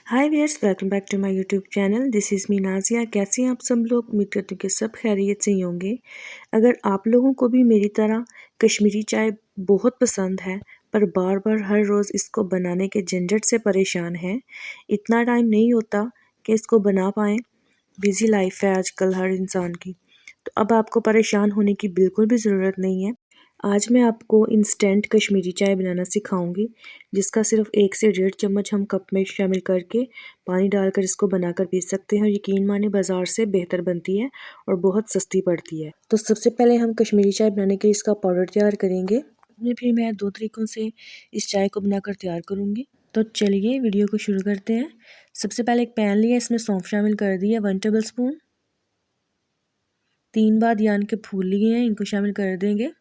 Hi viewers, welcome back to my YouTube channel. This is me Nazia. कैसे हैं आप सब लोग? उम्मीद करती हूँ कि सब खैरियत से ही होंगे। अगर आप लोगों को भी मेरी तरह कश्मीरी चाय बहुत पसंद है पर बार बार हर रोज़ इसको बनाने के झंझट से परेशान हैं, इतना टाइम नहीं होता कि इसको बना पाएँ, बिज़ी लाइफ है आजकल हर इंसान की, तो अब आपको परेशान होने की बिल्कुल भी ज़रूरत नहीं है। आज मैं आपको इंस्टेंट कश्मीरी चाय बनाना सिखाऊंगी, जिसका सिर्फ 1 से 1.5 चम्मच हम कप में शामिल करके पानी डालकर इसको बनाकर पी सकते हैं और यकीन माने बाज़ार से बेहतर बनती है और बहुत सस्ती पड़ती है। तो सबसे पहले हम कश्मीरी चाय बनाने के लिए इसका पाउडर तैयार करेंगे। फिर मैं 2 तरीक़ों से इस चाय को बनाकर तैयार करूँगी। तो चलिए वीडियो को शुरू करते हैं। सबसे पहले एक पैन लिया, इसमें सौंफ शामिल कर दिया 1 टेबल स्पून। 3 बादियान के फूल लिए हैं, इनको शामिल कर देंगे।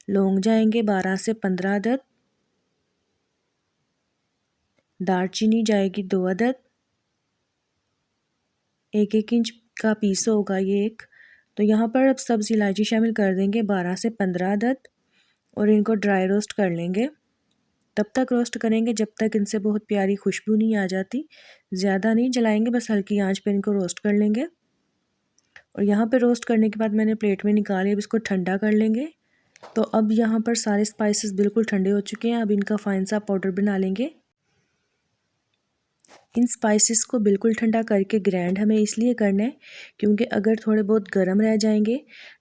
लौंग जाएंगे 12 से 15 अदद। दालचीनी जाएगी 2 अदद। 1-1 इंच का पीस होगा ये एक। तो यहाँ पर अब सब्ज़ इलायची शामिल कर देंगे 12 से 15 अदद और इनको ड्राई रोस्ट कर लेंगे। तब तक रोस्ट करेंगे जब तक इनसे बहुत प्यारी खुशबू नहीं आ जाती। ज़्यादा नहीं जलाएंगे, बस हल्की आंच पर इनको रोस्ट कर लेंगे। और यहाँ पे रोस्ट करने के बाद मैंने प्लेट में निकाले, अब इसको ठंडा कर लेंगे। तो अब यहाँ पर सारे स्पाइसेस बिल्कुल ठंडे हो चुके हैं। अब इनका फाइन सा पाउडर बना लेंगे। इन स्पाइसेस को बिल्कुल ठंडा करके ग्राइंड हमें इसलिए करना है क्योंकि अगर थोड़े बहुत गर्म रह जाएंगे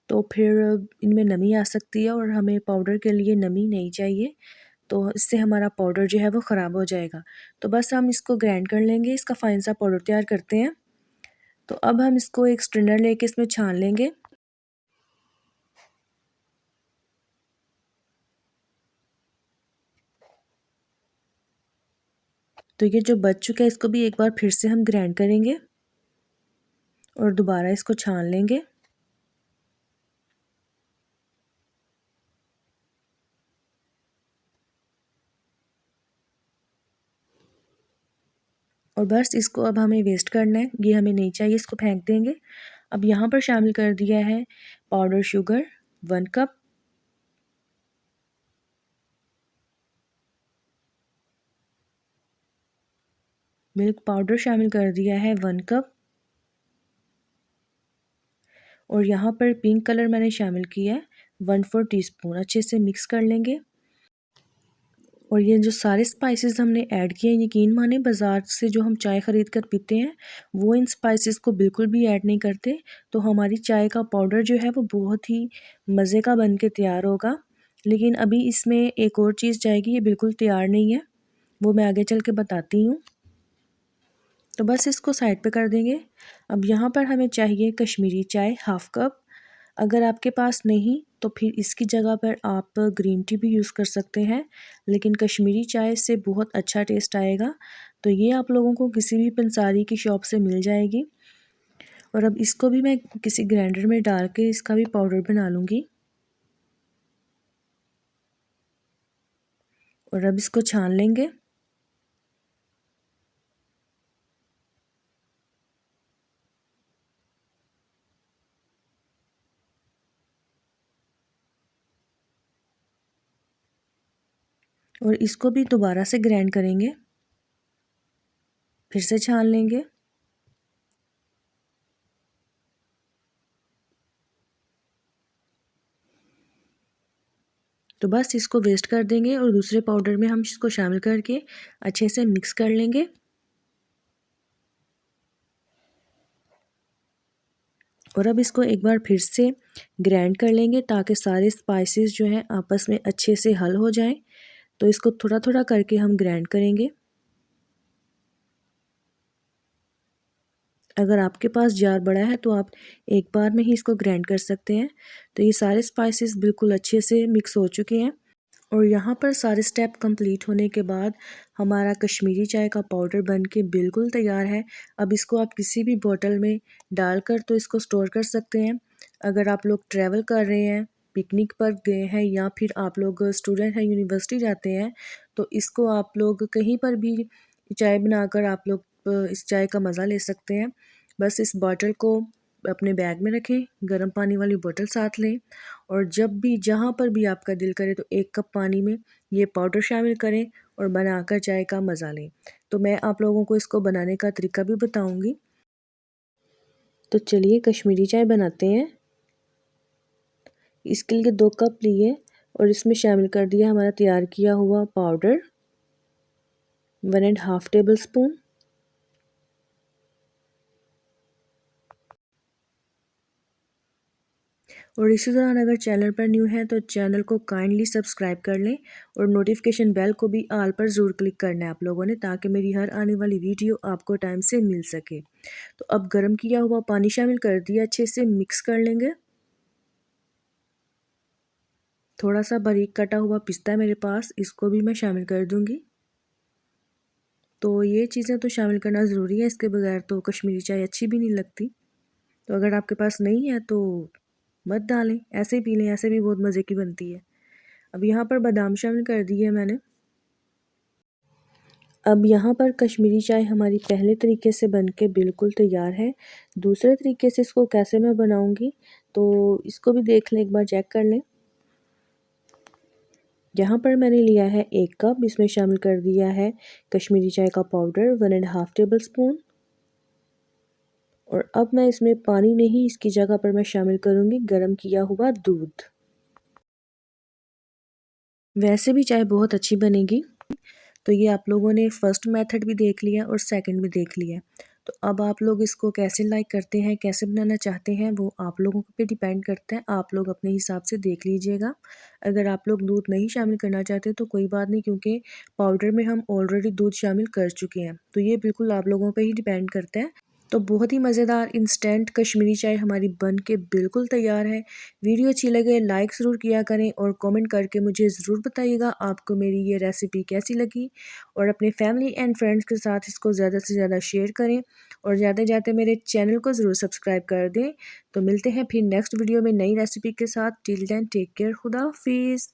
तो फिर इनमें नमी आ सकती है और हमें पाउडर के लिए नमी नहीं चाहिए, तो इससे हमारा पाउडर जो है वो ख़राब हो जाएगा। तो बस हम इसको ग्राइंड कर लेंगे, इसका फाइन सा पाउडर तैयार करते हैं। तो अब हम इसको एक स्ट्रेनर लेके इसमें छान लेंगे। तो ये जो बच चुका है इसको भी एक बार फिर से हम ग्राइंड करेंगे और दोबारा इसको छान लेंगे। और बस इसको अब हमें वेस्ट करना है, ये हमें नहीं चाहिए, इसको फेंक देंगे। अब यहाँ पर शामिल कर दिया है powder sugar 1 cup. Milk powder शामिल कर दिया है 1 कप। और यहाँ पर पिंक कलर मैंने शामिल किया है 1/4 टीस्पून। अच्छे से मिक्स कर लेंगे। और ये जो सारे स्पाइसेस हमने ऐड किए हैं, यकीन माने बाज़ार से जो हम चाय ख़रीद कर पीते हैं वो इन स्पाइसेस को बिल्कुल भी ऐड नहीं करते। तो हमारी चाय का पाउडर जो है वो बहुत ही मज़े का बन के तैयार होगा। लेकिन अभी इसमें एक और चीज़ जाएगी, ये बिल्कुल तैयार नहीं है, वो मैं आगे चल के बताती हूँ। तो बस इसको साइड पे कर देंगे। अब यहाँ पर हमें चाहिए कश्मीरी चाय 1/2 कप। अगर आपके पास नहीं तो फिर इसकी जगह पर आप ग्रीन टी भी यूज़ कर सकते हैं, लेकिन कश्मीरी चाय से बहुत अच्छा टेस्ट आएगा। तो ये आप लोगों को किसी भी पंसारी की शॉप से मिल जाएगी। और अब इसको भी मैं किसी ग्राइंडर में डाल के इसका भी पाउडर बना लूँगी। और अब इसको छान लेंगे। और इसको भी दोबारा से ग्राइंड करेंगे, फिर से छान लेंगे। तो बस इसको वेस्ट कर देंगे और दूसरे पाउडर में हम इसको शामिल करके अच्छे से मिक्स कर लेंगे। और अब इसको एक बार फिर से ग्राइंड कर लेंगे ताकि सारे स्पाइसेस जो हैं आपस में अच्छे से हल हो जाएं। तो इसको थोड़ा थोड़ा करके हम ग्राइंड करेंगे। अगर आपके पास जार बड़ा है तो आप एक बार में ही इसको ग्राइंड कर सकते हैं। तो ये सारे स्पाइसेस बिल्कुल अच्छे से मिक्स हो चुके हैं। और यहाँ पर सारे स्टेप कंप्लीट होने के बाद हमारा कश्मीरी चाय का पाउडर बन के बिल्कुल तैयार है। अब इसको आप किसी भी बोतल में डालकर तो इसको स्टोर कर सकते हैं। अगर आप लोग ट्रैवल कर रहे हैं, पिकनिक पर गए हैं या फिर आप लोग स्टूडेंट हैं, यूनिवर्सिटी जाते हैं, तो इसको आप लोग कहीं पर भी चाय बनाकर आप लोग इस चाय का मज़ा ले सकते हैं। बस इस बॉटल को अपने बैग में रखें, गर्म पानी वाली बोतल साथ लें और जब भी जहाँ पर भी आपका दिल करे तो 1 कप पानी में ये पाउडर शामिल करें और बनाकर चाय का मज़ा लें। तो मैं आप लोगों को इसको बनाने का तरीका भी बताऊंगी। तो चलिए कश्मीरी चाय बनाते हैं। इसके लिए 2 कप लिए और इसमें शामिल कर दिया हमारा तैयार किया हुआ पाउडर 1.5 टेबल स्पून। और इसी दौरान अगर चैनल पर न्यू है तो चैनल को काइंडली सब्सक्राइब कर लें और नोटिफिकेशन बेल को भी ऑल पर ज़रूर क्लिक करना है आप लोगों ने, ताकि मेरी हर आने वाली वीडियो आपको टाइम से मिल सके। तो अब गर्म किया हुआ पानी शामिल कर दिया, अच्छे से मिक्स कर लेंगे। थोड़ा सा बारीक कटा हुआ पिस्ता है मेरे पास, इसको भी मैं शामिल कर दूंगी। तो ये चीज़ें तो शामिल करना ज़रूरी है, इसके बगैर तो कश्मीरी चाय अच्छी भी नहीं लगती। तो अगर आपके पास नहीं है तो मत डालें, ऐसे ही पी लें, ऐसे भी बहुत मज़े की बनती है। अब यहाँ पर बादाम शामिल कर दिए मैंने। अब यहाँ पर कश्मीरी चाय हमारी पहले तरीके से बन के बिल्कुल तैयार है। दूसरे तरीके से इसको कैसे मैं बनाऊँगी तो इसको भी देख लें, एक बार चेक कर लें। यहाँ पर मैंने लिया है 1 कप, इसमें शामिल कर दिया है कश्मीरी चाय का पाउडर 1.5 टेबल स्पून। और अब मैं इसमें पानी नहीं, इसकी जगह पर मैं शामिल करूँगी गर्म किया हुआ दूध। वैसे भी चाय बहुत अच्छी बनेगी। तो ये आप लोगों ने फर्स्ट मेथड भी देख लिया और सेकंड भी देख लिया। तो अब आप लोग इसको कैसे लाइक करते हैं, कैसे बनाना चाहते हैं, वो आप लोगों पे डिपेंड करता है। आप लोग अपने हिसाब से देख लीजिएगा। अगर आप लोग दूध नहीं शामिल करना चाहते तो कोई बात नहीं, क्योंकि पाउडर में हम ऑलरेडी दूध शामिल कर चुके हैं। तो ये बिल्कुल आप लोगों पे ही डिपेंड करता है। तो बहुत ही मज़ेदार इंस्टेंट कश्मीरी चाय हमारी बन के बिल्कुल तैयार है। वीडियो अच्छी लगे लाइक ज़रूर किया करें और कमेंट करके मुझे ज़रूर बताइएगा आपको मेरी ये रेसिपी कैसी लगी। और अपने फैमिली एंड फ्रेंड्स के साथ इसको ज़्यादा से ज़्यादा शेयर करें और जाते जाते मेरे चैनल को ज़रूर सब्सक्राइब कर दें। तो मिलते हैं फिर नेक्स्ट वीडियो में नई रेसिपी के साथ। टिल देन टेक केयर, खुदा हाफिज़।